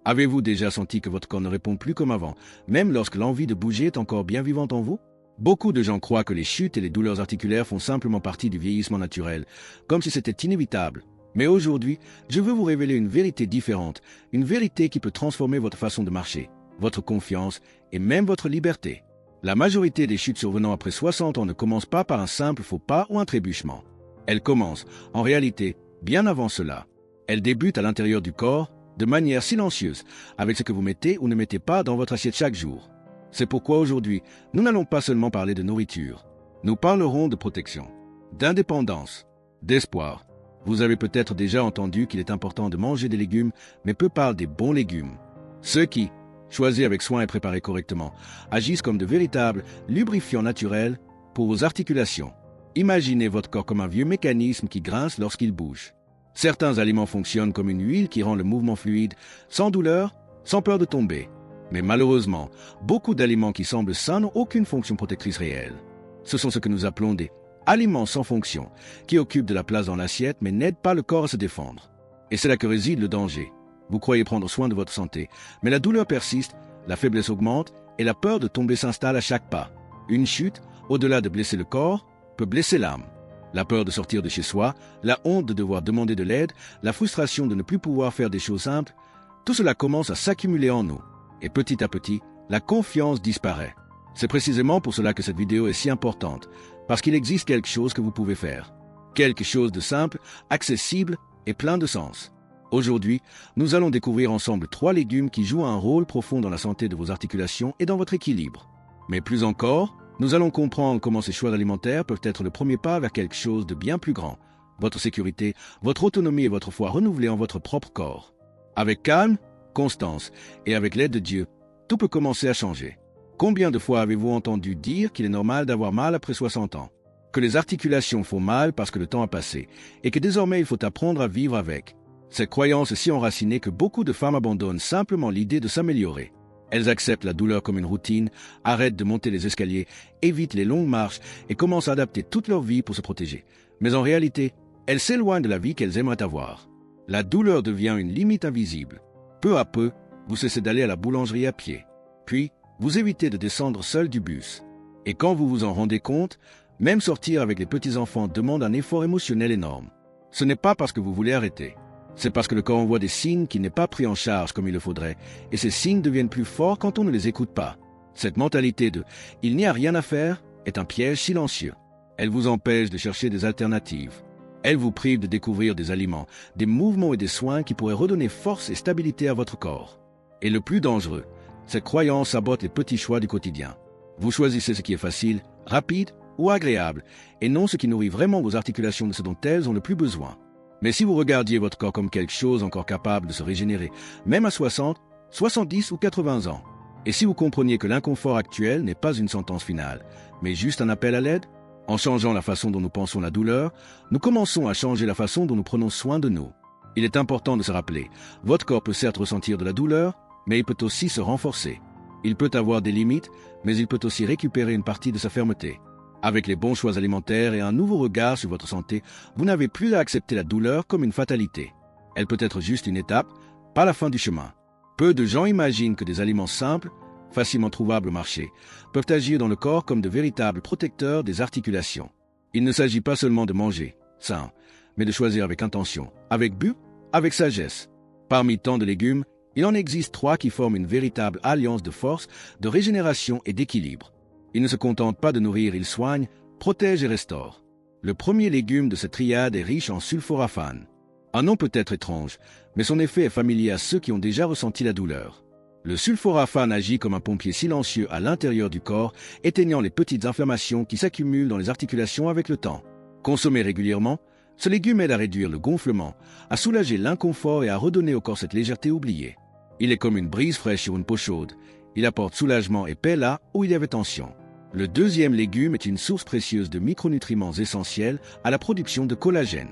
Avez-vous déjà senti que votre corps ne répond plus comme avant, même lorsque l'envie de bouger est encore bien vivante en vous? Beaucoup de gens croient que les chutes et les douleurs articulaires font simplement partie du vieillissement naturel, comme si c'était inévitable. Mais aujourd'hui, je veux vous révéler une vérité différente, une vérité qui peut transformer votre façon de marcher, votre confiance et même votre liberté. La majorité des chutes survenant après 60 ans ne commencent pas par un simple faux pas ou un trébuchement. Elles commencent, en réalité, bien avant cela. Elles débutent à l'intérieur du corps, de manière silencieuse, avec ce que vous mettez ou ne mettez pas dans votre assiette chaque jour. C'est pourquoi aujourd'hui, nous n'allons pas seulement parler de nourriture. Nous parlerons de protection, d'indépendance, d'espoir. Vous avez peut-être déjà entendu qu'il est important de manger des légumes, mais peu parlent des bons légumes. Ceux qui, choisis avec soin et préparés correctement, agissent comme de véritables lubrifiants naturels pour vos articulations. Imaginez votre corps comme un vieux mécanisme qui grince lorsqu'il bouge. Certains aliments fonctionnent comme une huile qui rend le mouvement fluide, sans douleur, sans peur de tomber. Mais malheureusement, beaucoup d'aliments qui semblent sains n'ont aucune fonction protectrice réelle. Ce sont ce que nous appelons des aliments sans fonction, qui occupent de la place dans l'assiette mais n'aident pas le corps à se défendre. Et c'est là que réside le danger. Vous croyez prendre soin de votre santé, mais la douleur persiste, la faiblesse augmente et la peur de tomber s'installe à chaque pas. Une chute, au-delà de blesser le corps, peut blesser l'âme. La peur de sortir de chez soi, la honte de devoir demander de l'aide, la frustration de ne plus pouvoir faire des choses simples, tout cela commence à s'accumuler en nous. Et petit à petit, la confiance disparaît. C'est précisément pour cela que cette vidéo est si importante, parce qu'il existe quelque chose que vous pouvez faire. Quelque chose de simple, accessible et plein de sens. Aujourd'hui, nous allons découvrir ensemble 3 légumes qui jouent un rôle profond dans la santé de vos articulations et dans votre équilibre. Mais plus encore, nous allons comprendre comment ces choix alimentaires peuvent être le premier pas vers quelque chose de bien plus grand, votre sécurité, votre autonomie et votre foi renouvelées en votre propre corps. Avec calme, constance et avec l'aide de Dieu, tout peut commencer à changer. Combien de fois avez-vous entendu dire qu'il est normal d'avoir mal après 60 ans, que les articulations font mal parce que le temps a passé et que désormais il faut apprendre à vivre avec? Cette croyance est si enracinée que beaucoup de femmes abandonnent simplement l'idée de s'améliorer. Elles acceptent la douleur comme une routine, arrêtent de monter les escaliers, évitent les longues marches et commencent à adapter toute leur vie pour se protéger. Mais en réalité, elles s'éloignent de la vie qu'elles aimeraient avoir. La douleur devient une limite invisible. Peu à peu, vous cessez d'aller à la boulangerie à pied. Puis, vous évitez de descendre seul du bus. Et quand vous vous en rendez compte, même sortir avec les petits-enfants demande un effort émotionnel énorme. Ce n'est pas parce que vous voulez arrêter. C'est parce que le corps envoie des signes qui n'est pas pris en charge comme il le faudrait, et ces signes deviennent plus forts quand on ne les écoute pas. Cette mentalité de « il n'y a rien à faire » est un piège silencieux. Elle vous empêche de chercher des alternatives. Elle vous prive de découvrir des aliments, des mouvements et des soins qui pourraient redonner force et stabilité à votre corps. Et le plus dangereux, cette croyance sabote les petits choix du quotidien. Vous choisissez ce qui est facile, rapide ou agréable, et non ce qui nourrit vraiment vos articulations de ce dont elles ont le plus besoin. Mais si vous regardiez votre corps comme quelque chose encore capable de se régénérer, même à 60, 70 ou 80 ans, et si vous compreniez que l'inconfort actuel n'est pas une sentence finale, mais juste un appel à l'aide, en changeant la façon dont nous pensons la douleur, nous commençons à changer la façon dont nous prenons soin de nous. Il est important de se rappeler, votre corps peut certes ressentir de la douleur, mais il peut aussi se renforcer. Il peut avoir des limites, mais il peut aussi récupérer une partie de sa fermeté. Avec les bons choix alimentaires et un nouveau regard sur votre santé, vous n'avez plus à accepter la douleur comme une fatalité. Elle peut être juste une étape, pas la fin du chemin. Peu de gens imaginent que des aliments simples, facilement trouvables au marché, peuvent agir dans le corps comme de véritables protecteurs des articulations. Il ne s'agit pas seulement de manger, sain, mais de choisir avec intention, avec but, avec sagesse. Parmi tant de légumes, il en existe 3 qui forment une véritable alliance de force, de régénération et d'équilibre. Ils ne se contentent pas de nourrir, ils soignent, protègent et restaurent. Le premier légume de cette triade est riche en sulforaphane. Un nom peut être étrange, mais son effet est familier à ceux qui ont déjà ressenti la douleur. Le sulforaphane agit comme un pompier silencieux à l'intérieur du corps, éteignant les petites inflammations qui s'accumulent dans les articulations avec le temps. Consommé régulièrement, ce légume aide à réduire le gonflement, à soulager l'inconfort et à redonner au corps cette légèreté oubliée. Il est comme une brise fraîche sur une peau chaude. Il apporte soulagement et paix là où il y avait tension. Le deuxième légume est une source précieuse de micronutriments essentiels à la production de collagène.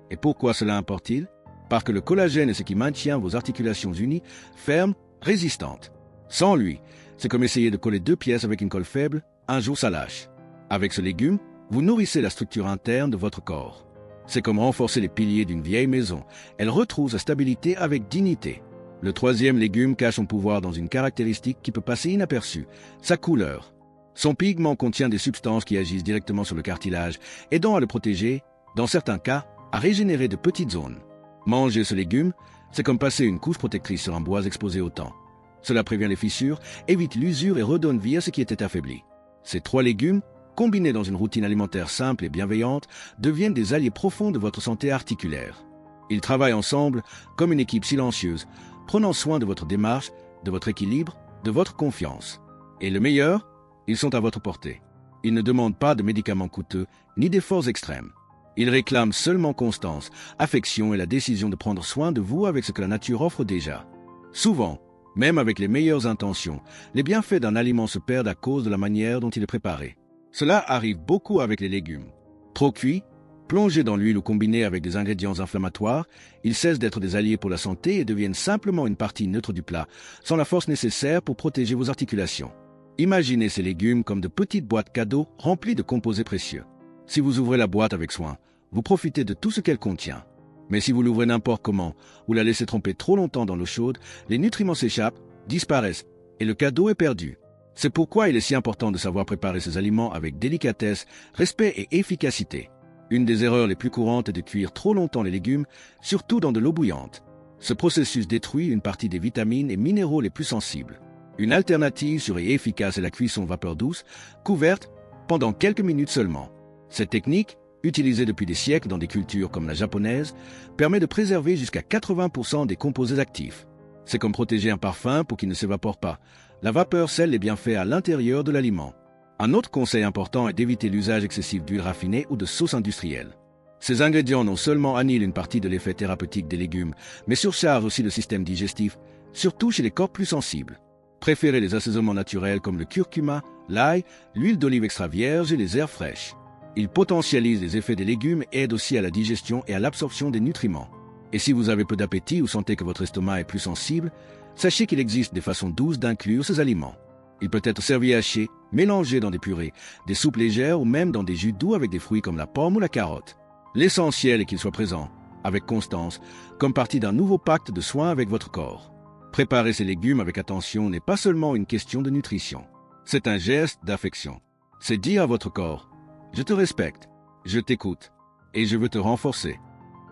Et pourquoi cela importe-t-il? Parce que le collagène est ce qui maintient vos articulations unies, fermes, résistantes. Sans lui, c'est comme essayer de coller 2 pièces avec une colle faible, un jour ça lâche. Avec ce légume, vous nourrissez la structure interne de votre corps. C'est comme renforcer les piliers d'une vieille maison. Elle retrouve sa stabilité avec dignité. Le troisième légume cache son pouvoir dans une caractéristique qui peut passer inaperçue, sa couleur. Son pigment contient des substances qui agissent directement sur le cartilage, aidant à le protéger, dans certains cas, à régénérer de petites zones. Manger ce légume, c'est comme passer une couche protectrice sur un bois exposé au temps. Cela prévient les fissures, évite l'usure et redonne vie à ce qui était affaibli. Ces 3 légumes, combinés dans une routine alimentaire simple et bienveillante, deviennent des alliés profonds de votre santé articulaire. Ils travaillent ensemble comme une équipe silencieuse, prenant soin de votre démarche, de votre équilibre, de votre confiance. Et le meilleur, ils sont à votre portée. Ils ne demandent pas de médicaments coûteux, ni d'efforts extrêmes. Ils réclament seulement constance, affection et la décision de prendre soin de vous avec ce que la nature offre déjà. Souvent, même avec les meilleures intentions, les bienfaits d'un aliment se perdent à cause de la manière dont il est préparé. Cela arrive beaucoup avec les légumes. Trop cuits, plongés dans l'huile ou combinés avec des ingrédients inflammatoires, ils cessent d'être des alliés pour la santé et deviennent simplement une partie neutre du plat, sans la force nécessaire pour protéger vos articulations. Imaginez ces légumes comme de petites boîtes cadeaux remplies de composés précieux. Si vous ouvrez la boîte avec soin, vous profitez de tout ce qu'elle contient. Mais si vous l'ouvrez n'importe comment ou la laissez tremper trop longtemps dans l'eau chaude, les nutriments s'échappent, disparaissent et le cadeau est perdu. C'est pourquoi il est si important de savoir préparer ces aliments avec délicatesse, respect et efficacité. Une des erreurs les plus courantes est de cuire trop longtemps les légumes, surtout dans de l'eau bouillante. Ce processus détruit une partie des vitamines et minéraux les plus sensibles. Une alternative sûre et efficace est la cuisson vapeur douce, couverte pendant quelques minutes seulement. Cette technique, utilisée depuis des siècles dans des cultures comme la japonaise, permet de préserver jusqu'à 80% des composés actifs. C'est comme protéger un parfum pour qu'il ne s'évapore pas. La vapeur scelle les bienfaits à l'intérieur de l'aliment. Un autre conseil important est d'éviter l'usage excessif d'huile raffinée ou de sauces industrielles. Ces ingrédients non seulement annihilent une partie de l'effet thérapeutique des légumes, mais surchargent aussi le système digestif, surtout chez les corps plus sensibles. Préférez les assaisonnements naturels comme le curcuma, l'ail, l'huile d'olive extra vierge et les herbes fraîches. Ils potentialisent les effets des légumes et aident aussi à la digestion et à l'absorption des nutriments. Et si vous avez peu d'appétit ou sentez que votre estomac est plus sensible, sachez qu'il existe des façons douces d'inclure ces aliments. Il peut être servi haché, mélangé dans des purées, des soupes légères ou même dans des jus doux avec des fruits comme la pomme ou la carotte. L'essentiel est qu'il soit présent, avec constance, comme partie d'un nouveau pacte de soins avec votre corps. Préparer ces légumes avec attention n'est pas seulement une question de nutrition. C'est un geste d'affection. C'est dire à votre corps: je te respecte, je t'écoute, et je veux te renforcer.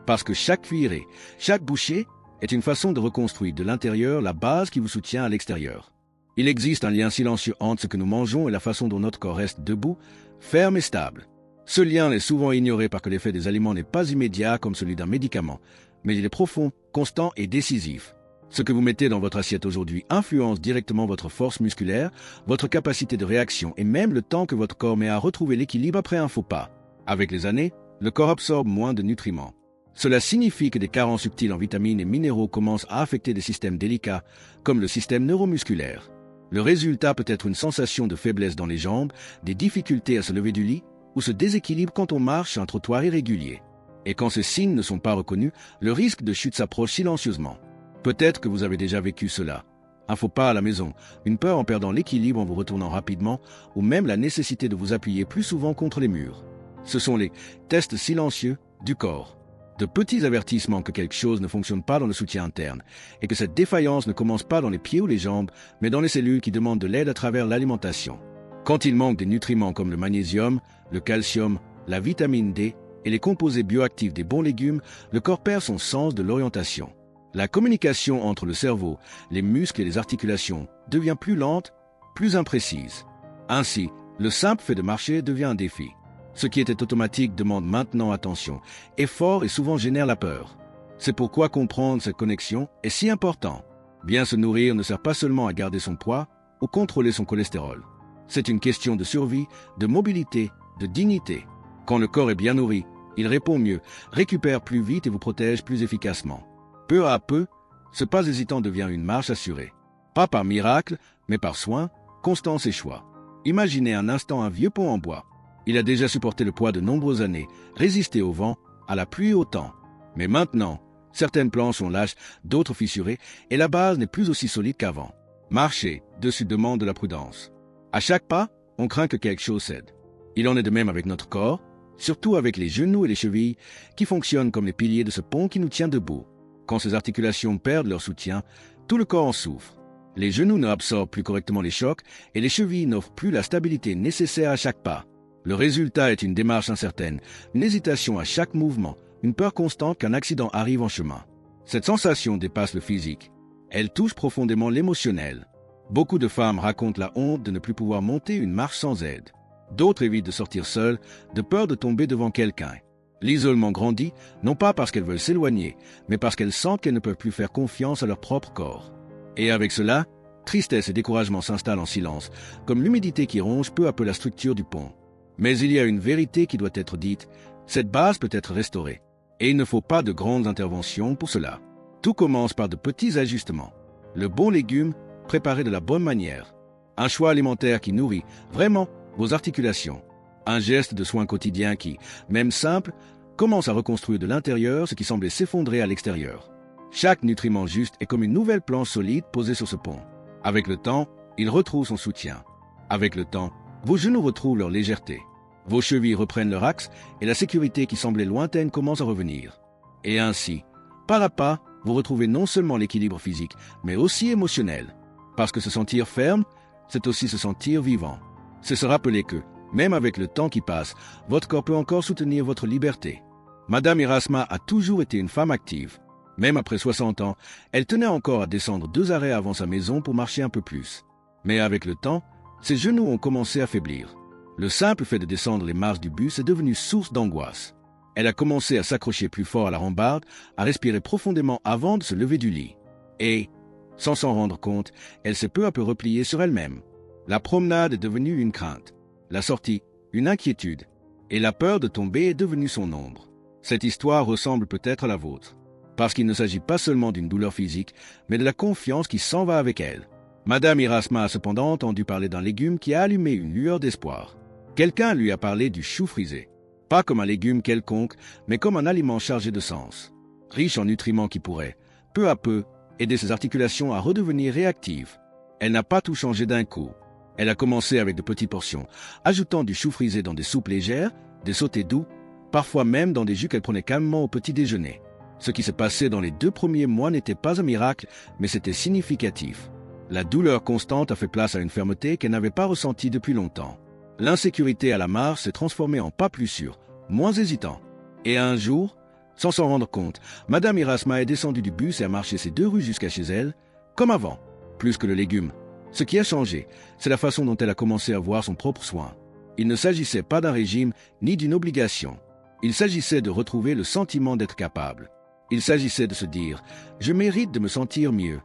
Parce que chaque cuillerée, chaque bouchée est une façon de reconstruire de l'intérieur la base qui vous soutient à l'extérieur. Il existe un lien silencieux entre ce que nous mangeons et la façon dont notre corps reste debout, ferme et stable. Ce lien est souvent ignoré parce que l'effet des aliments n'est pas immédiat comme celui d'un médicament, mais il est profond, constant et décisif. Ce que vous mettez dans votre assiette aujourd'hui influence directement votre force musculaire, votre capacité de réaction et même le temps que votre corps met à retrouver l'équilibre après un faux pas. Avec les années, le corps absorbe moins de nutriments. Cela signifie que des carences subtiles en vitamines et minéraux commencent à affecter des systèmes délicats, comme le système neuromusculaire. Le résultat peut être une sensation de faiblesse dans les jambes, des difficultés à se lever du lit, ou ce déséquilibre quand on marche sur un trottoir irrégulier. Et quand ces signes ne sont pas reconnus, le risque de chute s'approche silencieusement. Peut-être que vous avez déjà vécu cela. Un faux pas à la maison, une peur en perdant l'équilibre en vous retournant rapidement, ou même la nécessité de vous appuyer plus souvent contre les murs. Ce sont les tests silencieux du corps. De petits avertissements que quelque chose ne fonctionne pas dans le soutien interne, et que cette défaillance ne commence pas dans les pieds ou les jambes, mais dans les cellules qui demandent de l'aide à travers l'alimentation. Quand il manque des nutriments comme le magnésium, le calcium, la vitamine D et les composés bioactifs des bons légumes, le corps perd son sens de l'orientation. La communication entre le cerveau, les muscles et les articulations devient plus lente, plus imprécise. Ainsi, le simple fait de marcher devient un défi. Ce qui était automatique demande maintenant attention, effort et souvent génère la peur. C'est pourquoi comprendre cette connexion est si important. Bien se nourrir ne sert pas seulement à garder son poids ou contrôler son cholestérol. C'est une question de survie, de mobilité, de dignité. Quand le corps est bien nourri, il répond mieux, récupère plus vite et vous protège plus efficacement. Peu à peu, ce pas hésitant devient une marche assurée. Pas par miracle, mais par soin, constance et choix. Imaginez un instant un vieux pont en bois. Il a déjà supporté le poids de nombreuses années, résisté au vent, à la pluie et au temps. Mais maintenant, certaines planches sont lâches, d'autres fissurées, et la base n'est plus aussi solide qu'avant. Marcher dessus demande de la prudence. À chaque pas, on craint que quelque chose cède. Il en est de même avec notre corps, surtout avec les genoux et les chevilles, qui fonctionnent comme les piliers de ce pont qui nous tient debout. Quand ces articulations perdent leur soutien, Tout le corps en souffre. Les genoux ne absorbent plus correctement les chocs et les chevilles n'offrent plus la stabilité nécessaire à chaque pas. Le résultat est une démarche incertaine, une hésitation à chaque mouvement, une peur constante qu'un accident arrive en chemin. Cette sensation dépasse le physique. Elle touche profondément l'émotionnel. Beaucoup de femmes racontent la honte de ne plus pouvoir monter une marche sans aide. D'autres évitent de sortir seules, de peur de tomber devant quelqu'un. L'isolement grandit, non pas parce qu'elles veulent s'éloigner, mais parce qu'elles sentent qu'elles ne peuvent plus faire confiance à leur propre corps. Et avec cela, tristesse et découragement s'installent en silence, comme l'humidité qui ronge peu à peu la structure du pont. Mais il y a une vérité qui doit être dite, cette base peut être restaurée. Et il ne faut pas de grandes interventions pour cela. Tout commence par de petits ajustements. Le bon légume, préparé de la bonne manière. Un choix alimentaire qui nourrit vraiment vos articulations. Un geste de soin quotidien qui, même simple, commence à reconstruire de l'intérieur ce qui semblait s'effondrer à l'extérieur. Chaque nutriment juste est comme une nouvelle planche solide posée sur ce pont. Avec le temps, il retrouve son soutien. Avec le temps, vos genoux retrouvent leur légèreté. Vos chevilles reprennent leur axe et la sécurité qui semblait lointaine commence à revenir. Et ainsi, pas à pas, vous retrouvez non seulement l'équilibre physique, mais aussi émotionnel. Parce que se sentir ferme, c'est aussi se sentir vivant. C'est se rappeler que, même avec le temps qui passe, votre corps peut encore soutenir votre liberté. Madame Erasma a toujours été une femme active. Même après 60 ans, elle tenait encore à descendre 2 arrêts avant sa maison pour marcher un peu plus. Mais avec le temps, ses genoux ont commencé à faiblir. Le simple fait de descendre les marches du bus est devenu source d'angoisse. Elle a commencé à s'accrocher plus fort à la rambarde, à respirer profondément avant de se lever du lit. Et, sans s'en rendre compte, elle s'est peu à peu repliée sur elle-même. La promenade est devenue une crainte. La sortie, une inquiétude. Et la peur de tomber est devenue son ombre. Cette histoire ressemble peut-être à la vôtre. Parce qu'il ne s'agit pas seulement d'une douleur physique, mais de la confiance qui s'en va avec elle. Madame Erasma a cependant entendu parler d'un légume qui a allumé une lueur d'espoir. Quelqu'un lui a parlé du chou frisé. Pas comme un légume quelconque, mais comme un aliment chargé de sens. Riche en nutriments qui pourraient, peu à peu, aider ses articulations à redevenir réactives. Elle n'a pas tout changé d'un coup. Elle a commencé avec de petites portions, ajoutant du chou frisé dans des soupes légères, des sautés doux, parfois même dans des jus qu'elle prenait calmement au petit déjeuner. Ce qui s'est passé dans les 2 premiers mois n'était pas un miracle, mais c'était significatif. La douleur constante a fait place à une fermeté qu'elle n'avait pas ressentie depuis longtemps. L'insécurité à la marche s'est transformée en pas plus sûr, moins hésitant. Et un jour, sans s'en rendre compte, Madame Erasma est descendue du bus et a marché ces 2 rues jusqu'à chez elle, comme avant, plus que le légume. Ce qui a changé, c'est la façon dont elle a commencé à voir son propre soin. Il ne s'agissait pas d'un régime ni d'une obligation. Il s'agissait de retrouver le sentiment d'être capable. Il s'agissait de se dire « Je mérite de me sentir mieux ».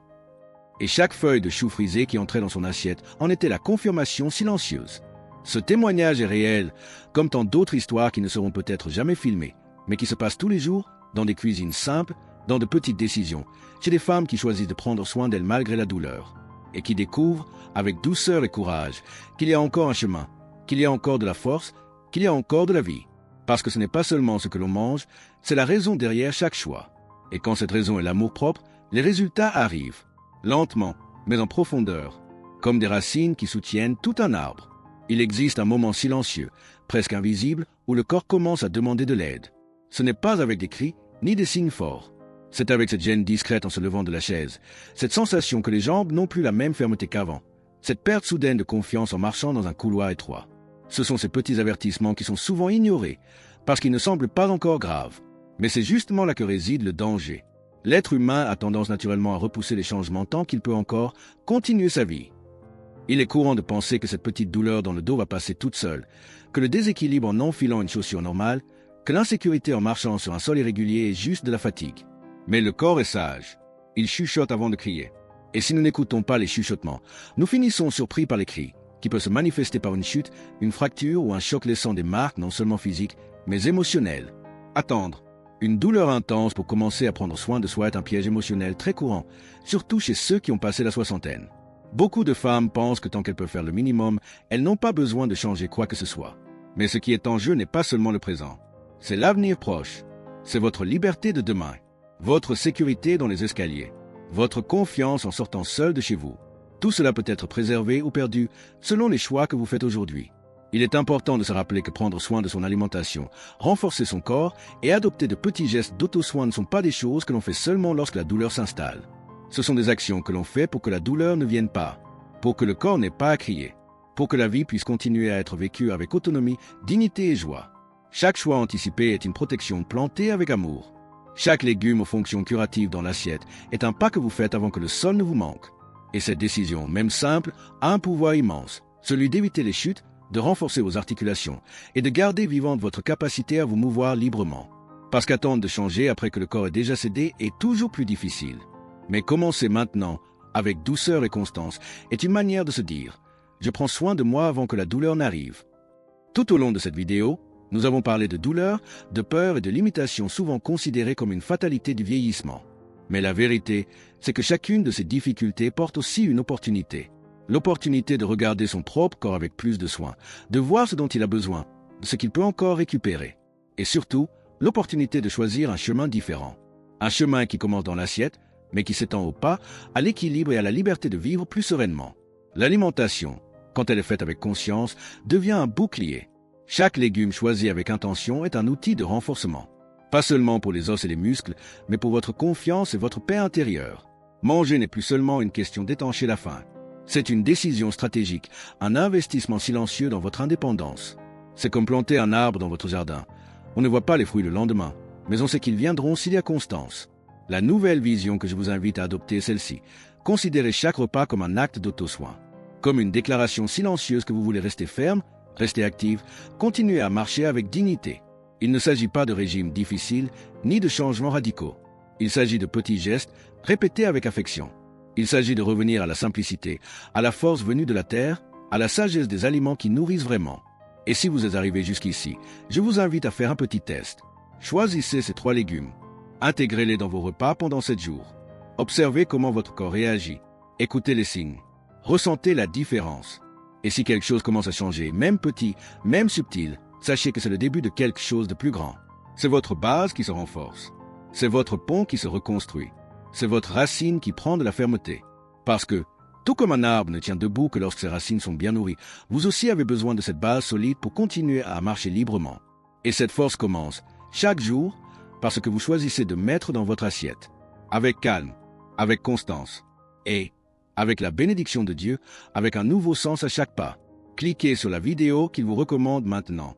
Et chaque feuille de chou frisé qui entrait dans son assiette en était la confirmation silencieuse. Ce témoignage est réel, comme tant d'autres histoires qui ne seront peut-être jamais filmées, mais qui se passent tous les jours, dans des cuisines simples, dans de petites décisions, chez des femmes qui choisissent de prendre soin d'elles malgré la douleur, et qui découvrent, avec douceur et courage, qu'il y a encore un chemin, qu'il y a encore de la force, qu'il y a encore de la vie. Parce que ce n'est pas seulement ce que l'on mange, c'est la raison derrière chaque choix. Et quand cette raison est l'amour-propre, les résultats arrivent, lentement, mais en profondeur, comme des racines qui soutiennent tout un arbre. Il existe un moment silencieux, presque invisible, où le corps commence à demander de l'aide. Ce n'est pas avec des cris, ni des signes forts. C'est avec cette gêne discrète en se levant de la chaise, cette sensation que les jambes n'ont plus la même fermeté qu'avant, cette perte soudaine de confiance en marchant dans un couloir étroit. Ce sont ces petits avertissements qui sont souvent ignorés, parce qu'ils ne semblent pas encore graves. Mais c'est justement là que réside le danger. L'être humain a tendance naturellement à repousser les changements tant qu'il peut encore continuer sa vie. Il est courant de penser que cette petite douleur dans le dos va passer toute seule, que le déséquilibre en enfilant une chaussure normale, que l'insécurité en marchant sur un sol irrégulier est juste de la fatigue. Mais le corps est sage. Il chuchote avant de crier. Et si nous n'écoutons pas les chuchotements, nous finissons surpris par les cris, qui peuvent se manifester par une chute, une fracture ou un choc laissant des marques non seulement physiques, mais émotionnelles. Attendre. Une douleur intense pour commencer à prendre soin de soi est un piège émotionnel très courant, surtout chez ceux qui ont passé la soixantaine. Beaucoup de femmes pensent que tant qu'elles peuvent faire le minimum, elles n'ont pas besoin de changer quoi que ce soit. Mais ce qui est en jeu n'est pas seulement le présent. C'est l'avenir proche. C'est votre liberté de demain. Votre sécurité dans les escaliers. Votre confiance en sortant seul de chez vous. Tout cela peut être préservé ou perdu selon les choix que vous faites aujourd'hui. Il est important de se rappeler que prendre soin de son alimentation, renforcer son corps et adopter de petits gestes d'auto-soin ne sont pas des choses que l'on fait seulement lorsque la douleur s'installe. Ce sont des actions que l'on fait pour que la douleur ne vienne pas, pour que le corps n'ait pas à crier, pour que la vie puisse continuer à être vécue avec autonomie, dignité et joie. Chaque choix anticipé est une protection plantée avec amour. Chaque légume aux fonctions curatives dans l'assiette est un pas que vous faites avant que le sol ne vous manque. Et cette décision, même simple, a un pouvoir immense, celui d'éviter les chutes, de renforcer vos articulations et de garder vivante votre capacité à vous mouvoir librement. Parce qu'attendre de changer après que le corps est déjà cédé est toujours plus difficile. Mais commencer maintenant, avec douceur et constance, est une manière de se dire « Je prends soin de moi avant que la douleur n'arrive ». Tout au long de cette vidéo, nous avons parlé de douleur, de peur et de limitations souvent considérées comme une fatalité du vieillissement. Mais la vérité, c'est que chacune de ces difficultés porte aussi une opportunité. L'opportunité de regarder son propre corps avec plus de soin, de voir ce dont il a besoin, de ce qu'il peut encore récupérer. Et surtout, l'opportunité de choisir un chemin différent. Un chemin qui commence dans l'assiette, mais qui s'étend au pas, à l'équilibre et à la liberté de vivre plus sereinement. L'alimentation, quand elle est faite avec conscience, devient un bouclier. Chaque légume choisi avec intention est un outil de renforcement. Pas seulement pour les os et les muscles, mais pour votre confiance et votre paix intérieure. Manger n'est plus seulement une question d'étancher la faim. C'est une décision stratégique, un investissement silencieux dans votre indépendance. C'est comme planter un arbre dans votre jardin. On ne voit pas les fruits le lendemain, mais on sait qu'ils viendront s'il y a constance. La nouvelle vision que je vous invite à adopter est celle-ci. Considérez chaque repas comme un acte d'auto-soin. Comme une déclaration silencieuse que vous voulez rester ferme, rester active, continuer à marcher avec dignité. Il ne s'agit pas de régimes difficiles, ni de changements radicaux. Il s'agit de petits gestes, répétés avec affection. Il s'agit de revenir à la simplicité, à la force venue de la terre, à la sagesse des aliments qui nourrissent vraiment. Et si vous êtes arrivé jusqu'ici, je vous invite à faire un petit test. Choisissez ces 3 légumes. Intégrez-les dans vos repas pendant 7 jours. Observez comment votre corps réagit. Écoutez les signes. Ressentez la différence. Et si quelque chose commence à changer, même petit, même subtil, sachez que c'est le début de quelque chose de plus grand. C'est votre base qui se renforce. C'est votre pont qui se reconstruit. C'est votre racine qui prend de la fermeté. Parce que, tout comme un arbre ne tient debout que lorsque ses racines sont bien nourries, vous aussi avez besoin de cette base solide pour continuer à marcher librement. Et cette force commence, chaque jour, par ce que vous choisissez de mettre dans votre assiette. Avec calme, avec constance. Et, avec la bénédiction de Dieu, avec un nouveau sens à chaque pas. Cliquez sur la vidéo qu'il vous recommande maintenant.